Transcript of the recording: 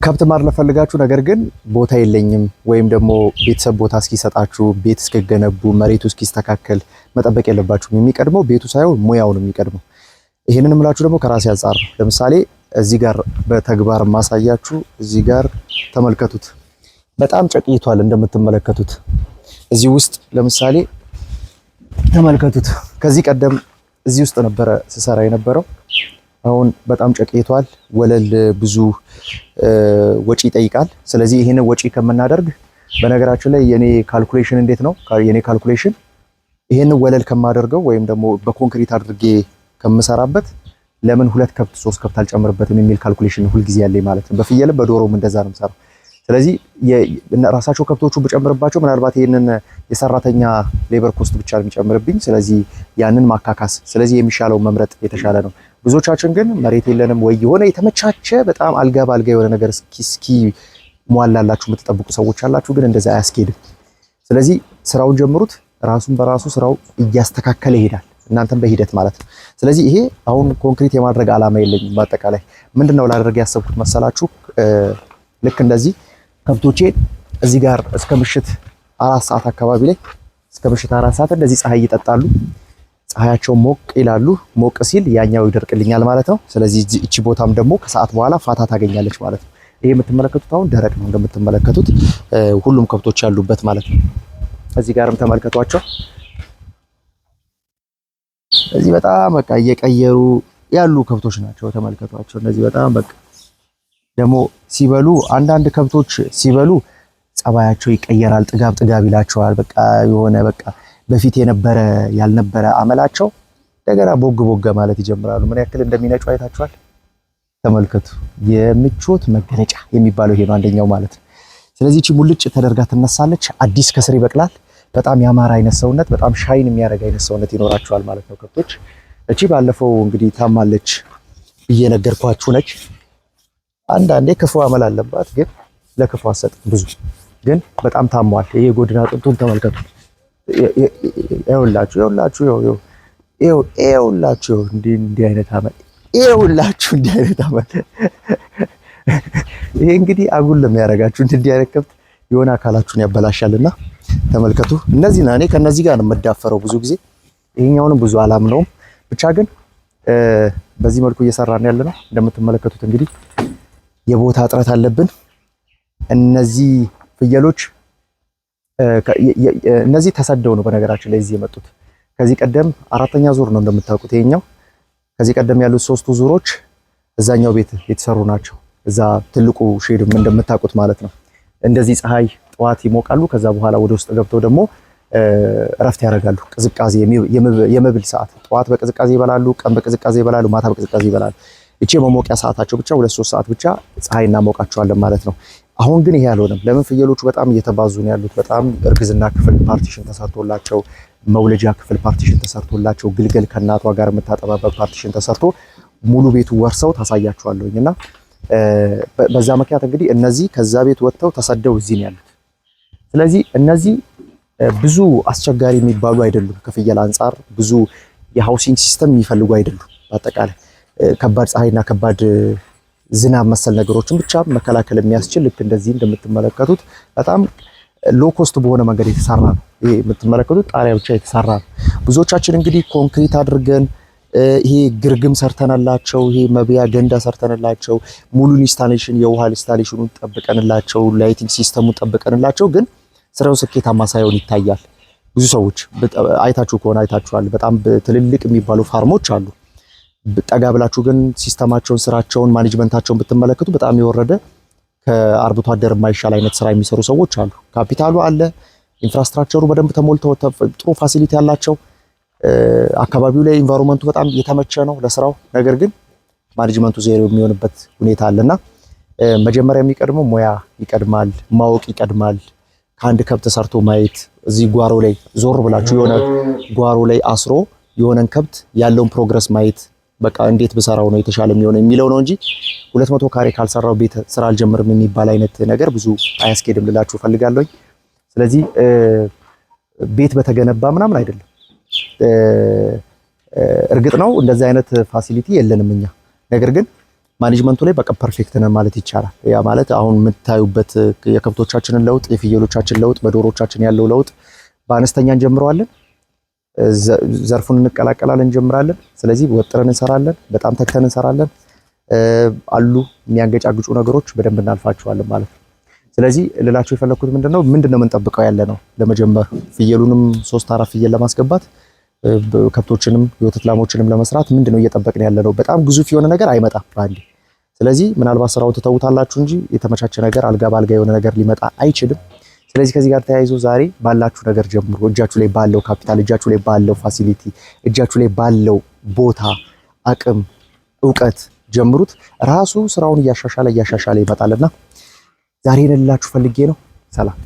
ከብት ማድለብ ፈልጋችሁ ነገር ግን ቦታ የለኝም ወይም ደግሞ ቤተሰብ ቦታ እስኪሰጣችሁ ቤት እስከገነቡ መሬቱ እስኪስተካከል መጠበቅ የለባችሁም። የሚቀድመው ቤቱ ሳይሆን ሙያው ነው የሚቀድመው። ይሄንን እምላችሁ ደግሞ ከራሴ አንፃር ነው። ለምሳሌ እዚህ ጋር በተግባር ማሳያችሁ እዚህ ጋር ተመልከቱት። በጣም ጨቅይቷል እንደምትመለከቱት። እዚህ ውስጥ ለምሳሌ ተመልከቱት። ከዚህ ቀደም እዚህ ውስጥ ነበረ ስሰራ የነበረው። አሁን በጣም ጨቅይቷል። ወለል ብዙ ወጪ ይጠይቃል። ስለዚህ ይሄንን ወጪ ከምናደርግ በነገራችን ላይ የኔ ካልኩሌሽን እንዴት ነው? የኔ ካልኩሌሽን ይሄንን ወለል ከማደርገው ወይም ደግሞ በኮንክሪት አድርጌ ከምሰራበት ለምን 2 ከብት 3 ከብት አልጨምርበትም የሚል ካልኩሌሽን ሁልጊዜ ያለኝ ማለት ነው። በፍየልም በዶሮም እንደዛ ነው የምሰራው። ስለዚህ ራሳቸው ከብቶቹ ብጨምርባቸው ምናልባት ይሄንን የሰራተኛ ሌበር ኮስት ብቻ ነው የሚጨምርብኝ። ስለዚህ ያንን ማካካስ፣ ስለዚህ የሚሻለው መምረጥ የተሻለ ነው። ብዙዎቻችን ግን መሬት የለንም ወይ የሆነ የተመቻቸ በጣም አልጋ ባልጋ የሆነ ነገር እስኪ ሟላላችሁ የምትጠብቁ ሰዎች አላችሁ። ግን እንደዛ አያስኬድም። ስለዚህ ስራውን ጀምሩት። ራሱን በራሱ ስራው እያስተካከለ ይሄዳል። እናንተም በሂደት ማለት ነው። ስለዚህ ይሄ አሁን ኮንክሪት የማድረግ ዓላማ የለኝም። በአጠቃላይ ምንድነው ላደርግ ያሰብኩት መሰላችሁ? ልክ እንደዚህ ከብቶቼ እዚህ ጋር እስከ ምሽት 4 ሰዓት አካባቢ ላይ እስከ ምሽት 4 ሰዓት እንደዚህ ፀሐይ ይጠጣሉ። ፀሐያቸው ሞቅ ይላሉ። ሞቅ ሲል ያኛው ይደርቅልኛል ማለት ነው። ስለዚህ እቺ ቦታም ደግሞ ከሰዓት በኋላ ፋታ ታገኛለች ማለት ነው። ይሄ የምትመለከቱት አሁን ደረቅ ነው እንደምትመለከቱት ሁሉም ከብቶች ያሉበት ማለት ነው። እዚህ ጋርም ተመልከቷቸው። እዚህ በጣም በቃ እየቀየሩ ያሉ ከብቶች ናቸው። ተመልከቷቸው። እነዚህ በጣም በቃ ደግሞ ሲበሉ አንዳንድ ከብቶች ሲበሉ ጸባያቸው ይቀየራል። ጥጋብ ይላቸዋል። በቃ የሆነ በቃ በፊት የነበረ ያልነበረ አመላቸው እንደገና ቦግ ማለት ይጀምራሉ። ምን ያክል እንደሚነጩ አይታችኋል? ተመልከቱ። የምቾት መገለጫ የሚባለው ይሄ ነው አንደኛው ማለት ነው። ስለዚህ እቺ ሙልጭ ተደርጋ ትነሳለች። አዲስ ከስር ይበቅላል። በጣም ያማረ አይነት ሰውነት፣ በጣም ሻይን የሚያደርግ አይነት ሰውነት ይኖራቸዋል ማለት ነው ከብቶች። እቺ ባለፈው እንግዲህ ታማለች ብዬ ነገርኳችሁ ነች። አንዳንዴ ክፉ አመል አለባት፣ ግን ለክፉ አትሰጥም ብዙ። ግን በጣም ታሟል። ይሄ ጎድና አጥንቱን ተመልከቱ። ይኸውላችሁ እንዲህ አይነት አመል እንዲህ አይነት አመል ይሄ እንግዲህ አጉል ለሚያረጋችሁ እንዲህ አይነት ከብት የሆነ አካላችሁን ያበላሻልና ተመልከቱ። እነዚህ እኔ ከነዚህ ጋር ነው የምዳፈረው ብዙ ጊዜ። ይሄኛውንም ብዙ አላምነውም። ብቻ ግን በዚህ መልኩ እየሰራን ያለ ነው። እንደምትመለከቱት እንግዲህ የቦታ እጥረት አለብን። እነዚህ ፍየሎች እነዚህ ተሰደው ነው በነገራችን ላይ እዚህ የመጡት። ከዚህ ቀደም 4ኛ ዙር ነው እንደምታውቁት ይሄኛው። ከዚህ ቀደም ያሉት 3ቱ ዙሮች እዛኛው ቤት የተሰሩ ናቸው። እዛ ትልቁ ሼድም እንደምታውቁት ማለት ነው። እንደዚህ ፀሐይ ጠዋት ይሞቃሉ። ከዛ በኋላ ወደ ውስጥ ገብተው ደግሞ እረፍት ያደርጋሉ። ቅዝቃዜ የመብል ሰዓት ጠዋት በቅዝቃዜ ይበላሉ፣ ቀን በቅዝቃዜ ይበላሉ፣ ማታ በቅዝቃዜ ይበላሉ። እቺ የመሞቂያ ሰዓታቸው ብቻ 2-3 ሰዓት ብቻ ፀሐይ እናሞቃቸዋለን ማለት ነው። አሁን ግን ይሄ አልሆነም። ለምን? ፍየሎቹ በጣም እየተባዙ ነው ያሉት። በጣም እርግዝና ክፍል ፓርቲሽን ተሰርቶላቸው፣ መውለጃ ክፍል ፓርቲሽን ተሰርቶላቸው፣ ግልገል ከእናቷ ጋር የምታጠባበት ፓርቲሽን ተሰርቶ ሙሉ ቤቱ ወርሰው ታሳያቸዋለሁኝና በዛ ምክንያት እንግዲህ እነዚህ ከዛ ቤት ወጥተው ተሰደው እዚህ ነው ያሉት። ስለዚህ እነዚህ ብዙ አስቸጋሪ የሚባሉ አይደሉም። ከፍየል አንፃር ብዙ የሃውሲንግ ሲስተም የሚፈልጉ አይደሉም። በአጠቃላይ ከባድ ፀሐይና ከባድ ዝናብ መሰል ነገሮችን ብቻ መከላከል የሚያስችል ልክ እንደዚህ እንደምትመለከቱት በጣም ሎ ኮስት በሆነ መንገድ የተሰራ ነው። ይሄ የምትመለከቱት ጣሪያ ብቻ የተሰራ ነው። ብዙዎቻችን እንግዲህ ኮንክሪት አድርገን ይሄ ግርግም ሰርተንላቸው፣ ይሄ መብያ ገንዳ ሰርተንላቸው፣ ሙሉ ኢንስታሌሽን የውሃ ኢንስታሌሽኑን ጠብቀንላቸው፣ ላይቲንግ ሲስተሙን ጠብቀንላቸው ግን ስራው ስኬታማ ሳይሆን ይታያል። ብዙ ሰዎች አይታችሁ ከሆነ አይታችኋል። በጣም ትልልቅ የሚባሉ ፋርሞች አሉ። ጠጋ ብላችሁ ግን ሲስተማቸውን፣ ስራቸውን፣ ማኔጅመንታቸውን ብትመለከቱ በጣም የወረደ ከአርብቶ አደር የማይሻል አይነት ስራ የሚሰሩ ሰዎች አሉ። ካፒታሉ አለ፣ ኢንፍራስትራክቸሩ በደንብ ተሞልተው ጥሩ ፋሲሊቲ ያላቸው፣ አካባቢው ላይ ኢንቫይሮንመንቱ በጣም የተመቸ ነው ለስራው። ነገር ግን ማኔጅመንቱ ዜሮ የሚሆንበት ሁኔታ አለና መጀመሪያ የሚቀድመው ሙያ ይቀድማል፣ ማወቅ ይቀድማል። ከአንድ ከብት ሰርቶ ማየት፣ እዚህ ጓሮ ላይ ዞር ብላችሁ የሆነ ጓሮ ላይ አስሮ የሆነን ከብት ያለውን ፕሮግረስ ማየት፣ በቃ እንዴት ብሰራው ነው የተሻለ የሚሆነው የሚለው ነው እንጂ 200 ካሬ ካልሰራው ቤት ስራ አልጀምርም የሚባል አይነት ነገር ብዙ አያስኬድም ልላችሁ ፈልጋለሁ። ስለዚህ ቤት በተገነባ ምናምን አይደለም። እርግጥ ነው እንደዚህ አይነት ፋሲሊቲ የለንም እኛ። ነገር ግን ማኔጅመንቱ ላይ በቃ ፐርፌክት ነን ማለት ይቻላል። ያ ማለት አሁን የምታዩበት የከብቶቻችንን ለውጥ፣ የፍየሎቻችን ለውጥ፣ በዶሮቻችን ያለው ለውጥ በአነስተኛ እንጀምረዋለን፣ ዘርፉን እንቀላቀላለን፣ እንጀምራለን። ስለዚህ ወጥረን እንሰራለን፣ በጣም ተክተን እንሰራለን። አሉ የሚያንገጫግጩ ነገሮች በደንብ እናልፋቸዋለን ማለት ነው። ስለዚህ ልላችሁ የፈለኩት ምንድነው የምንጠብቀው ያለ ነው ለመጀመር ፍየሉንም 3-4 ፍየል ለማስገባት ከብቶችንም የወተት ላሞችንም ለመስራት ምንድነው እየጠበቅን ያለ ነው። በጣም ግዙፍ የሆነ ነገር አይመጣም ባንዴ። ስለዚህ ምናልባት ስራውን ትተውታላችሁ እንጂ የተመቻቸ ነገር አልጋ ባልጋ የሆነ ነገር ሊመጣ አይችልም። ስለዚህ ከዚህ ጋር ተያይዞ ዛሬ ባላችሁ ነገር ጀምሩ። እጃችሁ ላይ ባለው ካፒታል፣ እጃችሁ ላይ ባለው ፋሲሊቲ፣ እጃችሁ ላይ ባለው ቦታ፣ አቅም፣ ዕውቀት ጀምሩት። ራሱ ስራውን እያሻሻለ ይመጣልና ዛሬ ልላችሁ ፈልጌ ነው። ሰላም።